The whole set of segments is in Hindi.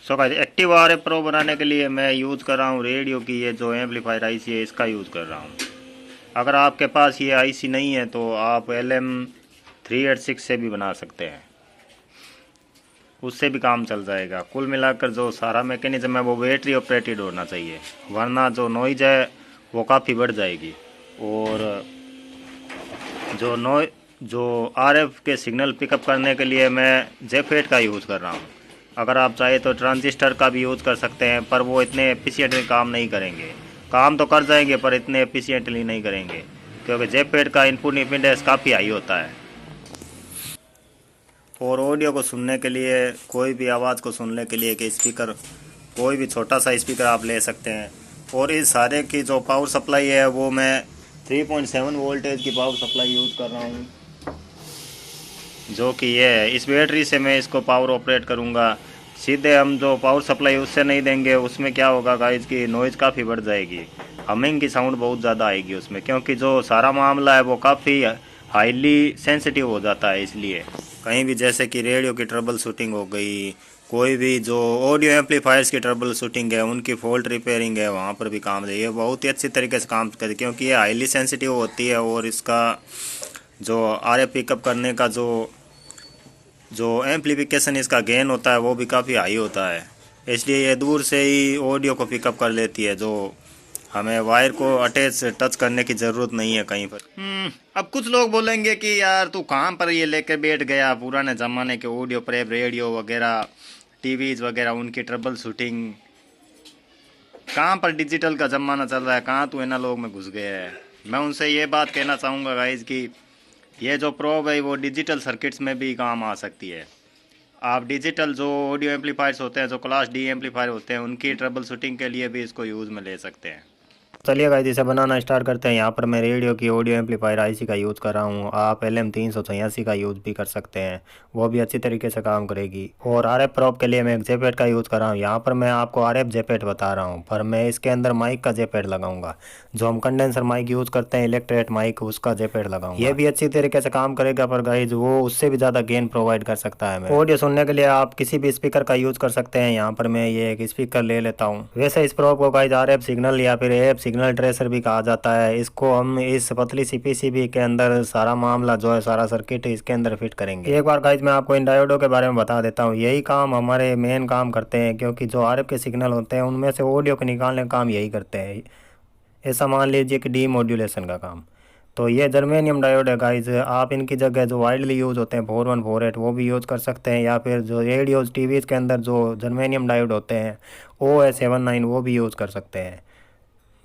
So guys active R F pro बनाने के लिए मैं यूज़ कर रहा हूँ रेडियो की ये जो एम्पलीफायर आईसी है इसका यूज़ कर रहा हूँ। अगर आपके पास ये आईसी नहीं है तो आप LM386 से भी बना सकते हैं, उससे भी काम चल जाएगा। कुल मिलाकर जो सारा मैकेनिज्म है वो बैटरी ऑपरेटेड होना चाहिए, वरना जो नॉइज है वो काफ़ी बढ़ जाएगी। और जो आरएफ के सिग्नल पिकअप करने के लिए मैं जेफेट का यूज़ कर रहा हूँ। अगर आप चाहे तो ट्रांजिस्टर का भी यूज़ कर सकते हैं, पर वो इतने एफिशिएंटली काम नहीं करेंगे। काम तो कर जाएंगे पर इतने एफिशिएंटली नहीं करेंगे, क्योंकि जेफेट का इनपुट इम्पीडेंस काफ़ी हाई होता है। और ऑडियो को सुनने के लिए, कोई भी आवाज़ को सुनने के लिए कि स्पीकर, कोई भी छोटा सा स्पीकर आप ले सकते हैं। और इस सारे की जो पावर सप्लाई है वो मैं 3.7 वोल्टेज की पावर सप्लाई यूज़ कर रहा हूँ, जो कि ये है। इस बैटरी से मैं इसको पावर ऑपरेट करूँगा। सीधे हम जो पावर सप्लाई उससे नहीं देंगे, उसमें क्या होगा गाइस की नॉइज़ काफ़ी बढ़ जाएगी, हमिंग की साउंड बहुत ज़्यादा आएगी उसमें, क्योंकि जो सारा मामला है वो काफ़ी हाईली सेंसिटिव हो जाता है। इसलिए कहीं भी जैसे कि रेडियो की ट्रबल शूटिंग हो गई, कोई भी जो ऑडियो एम्पलीफायर्स की ट्रबल शूटिंग है, उनकी फॉल्ट रिपेयरिंग है, वहाँ पर भी काम है। ये बहुत ही अच्छी तरीके से काम करे, क्योंकि ये हाईली सेंसिटिव होती है और इसका जो आरएफ पिकअप करने का जो एम्पलीफिकेशन इसका गेन होता है वो भी काफ़ी हाई होता है। इसलिए ये दूर से ही ऑडियो को पिकअप कर लेती है, जो हमें वायर को अटैच टच करने की ज़रूरत नहीं है कहीं पर। अब कुछ लोग बोलेंगे कि यार तू कहाँ पर ये लेके बैठ गया, पुराने ज़माने के ऑडियो प्रेप रेडियो वगैरह, टीवीज़ वगैरह, उनकी ट्रबल शूटिंग, कहाँ पर डिजिटल का ज़माना चल रहा है, कहाँ तू एनालॉग में घुस गया है। मैं उनसे ये बात कहना चाहूँगा गाइज कि ये जो प्रोब है वो डिजिटल सर्किट्स में भी काम आ सकती है। आप डिजिटल जो ऑडियो एम्पलीफायर्स होते हैं, जो क्लास डी एम्पलीफायर होते हैं, उनकी ट्रबल शूटिंग के लिए भी इसको यूज़ में ले सकते हैं। चलिए गाइस इसे बनाना स्टार्ट करते हैं। यहाँ पर मैं रेडियो की ऑडियो एम्पलीफायर आईसी का यूज़ कर रहा हूँ। आप LM386 का यूज़ भी कर सकते हैं, वो भी अच्छी तरीके से काम करेगी। और आरएफ प्रोब के लिए मैं एक जेपेट का यूज़ कर रहा हूँ। यहाँ पर मैं आपको आरएफ जेपेट बता रहा हूँ, पर मैं इसके अंदर माइक का जेपेट लगाऊंगा। जो हम कंडेंसर माइक यूज़ करते हैं, इलेक्ट्रेट माइक, उसका जेपेट लगाऊंगा। ये भी अच्छी तरीके से काम करेगा, पर गाइज वो उससे भी ज़्यादा गेन प्रोवाइड कर सकता है। ऑडियो सुनने के लिए आप किसी भी स्पीकर का यूज़ कर सकते हैं। यहाँ पर मैं ये एक स्पीकर ले लेता हूँ। वैसे इस प्रोब को गाइज आरएफ सिग्नल या फिर एफ सिग्नल ट्रेसर भी आ जाता है। इसको हम इस पतली सी पीसीबी के अंदर सारा मामला जो है, सारा सर्किट इसके अंदर फिट करेंगे। एक बार गाइज मैं आपको इन डायोडों के बारे में बता देता हूँ। यही काम हमारे मेन काम करते हैं, क्योंकि जो आरएफ के सिग्नल होते हैं उनमें से ऑडियो को निकालने का काम यही करते हैं। ऐसा मान लीजिए कि डीमॉड्यूलेशन का काम। तो ये जर्मेनियम डायोड है गाइज। आप इनकी जगह जो वाइडली यूज़ होते हैं 4148 वो भी यूज़ कर सकते हैं, या फिर जो रेडियोज टीवीज़ के अंदर जो जर्मेनियम डायोड होते हैं OS79 वो भी यूज़ कर सकते हैं।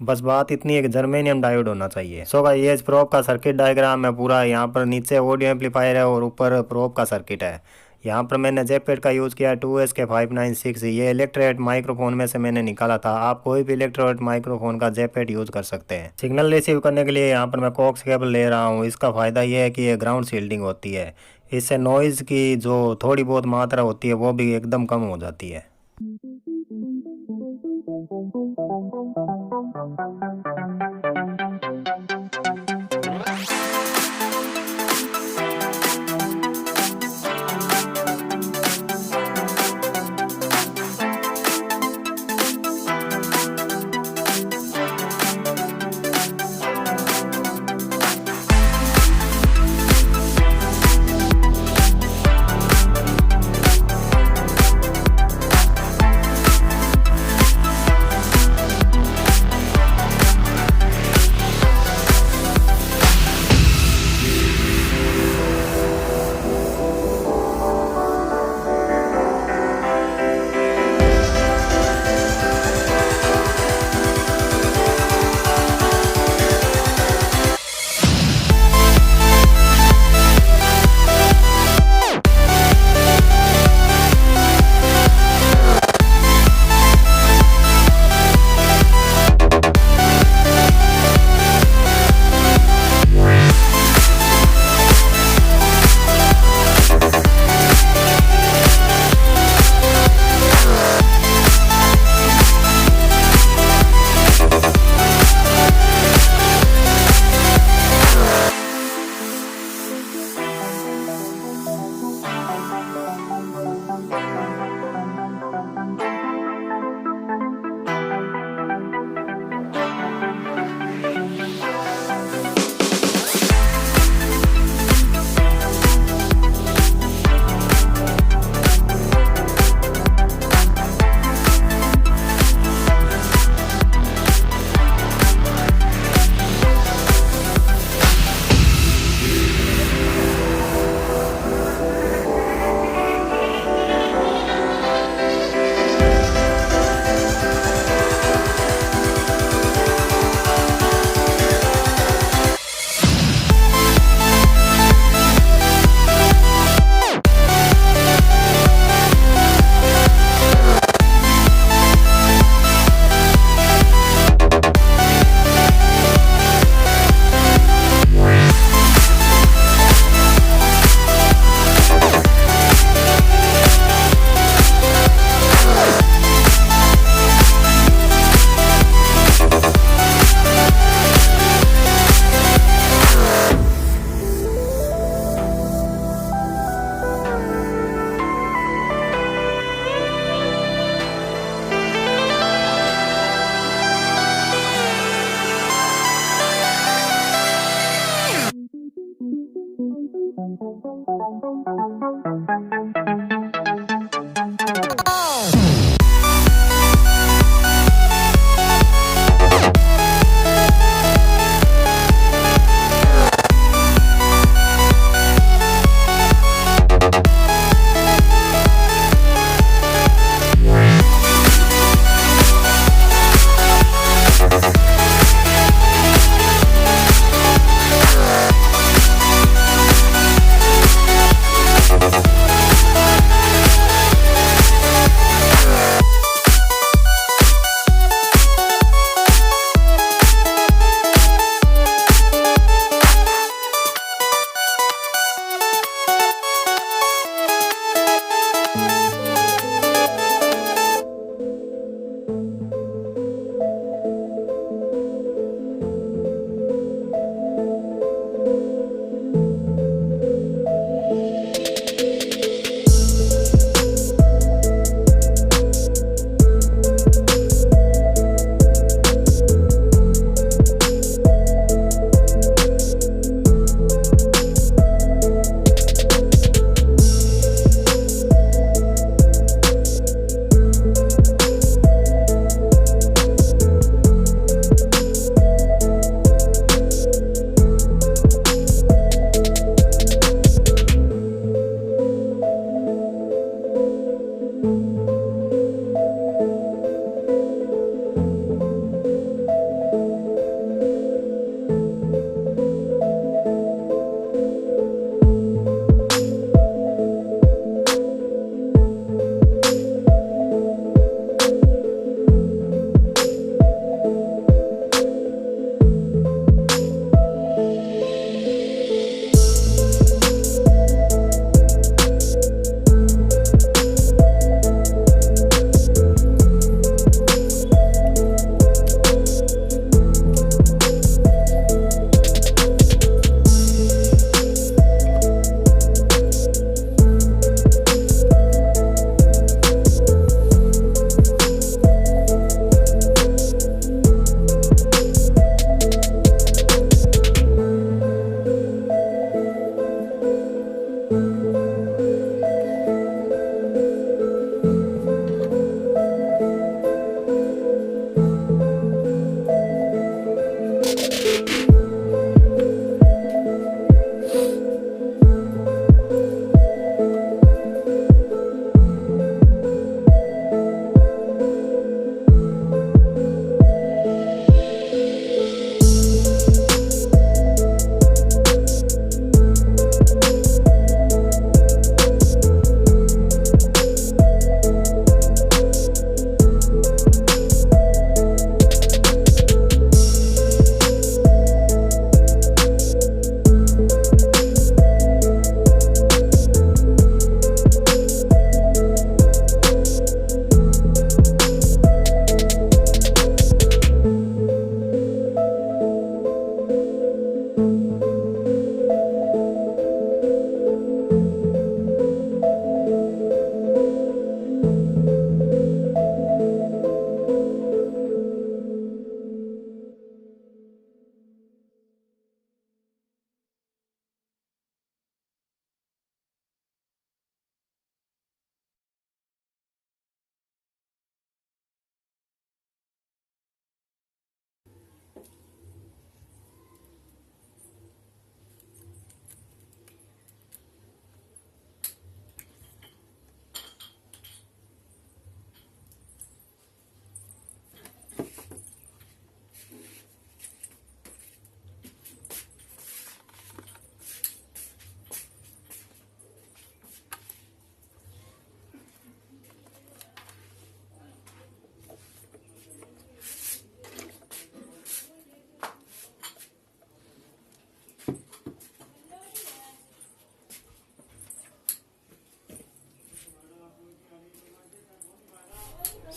बस बात इतनी है कि जर्मेनियम डायोड होना चाहिए। सो गाइस ये इस प्रोब का सर्किट डायग्राम है पूरा। यहाँ पर नीचे ऑडियो एम्पलीफायर है और ऊपर प्रोब का सर्किट है। यहाँ पर मैंने जेपेट का यूज़ किया 2SK596। ये इलेक्ट्रेट माइक्रोफोन में से मैंने निकाला था। आप कोई भी इलेक्ट्रेट माइक्रोफोन का जेपेट यूज़ कर सकते हैं। सिग्नल रिसीव करने के लिए यहाँ पर मैं कोक्स केबल ले रहा हूँ। इसका फ़ायदा ये है कि ये ग्राउंड शील्डिंग होती है। इससे नॉइज़ की जो थोड़ी बहुत मात्रा होती है वो भी एकदम कम हो जाती है।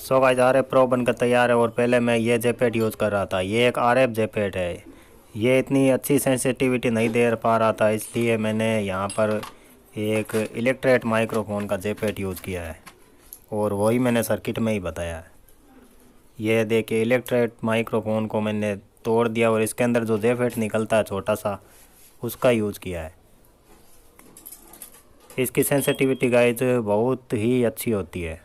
सो गाइस RF प्रो बनकर तैयार है। और पहले मैं ये जेपेट यूज़ कर रहा था। ये एक RF जेपेट है। ये इतनी अच्छी सेंसिटिविटी नहीं दे पा रहा था, इसलिए मैंने यहाँ पर एक इलेक्ट्रेट माइक्रोफोन का जेपेट यूज़ किया है और वही मैंने सर्किट में ही बताया है। ये देखिए इलेक्ट्रेट माइक्रोफोन को मैंने तोड़ दिया और इसके अंदर जो जेपेट निकलता है छोटा सा, उसका यूज़ किया है। इसकी सेंसिटिविटी गाइस बहुत ही अच्छी होती है।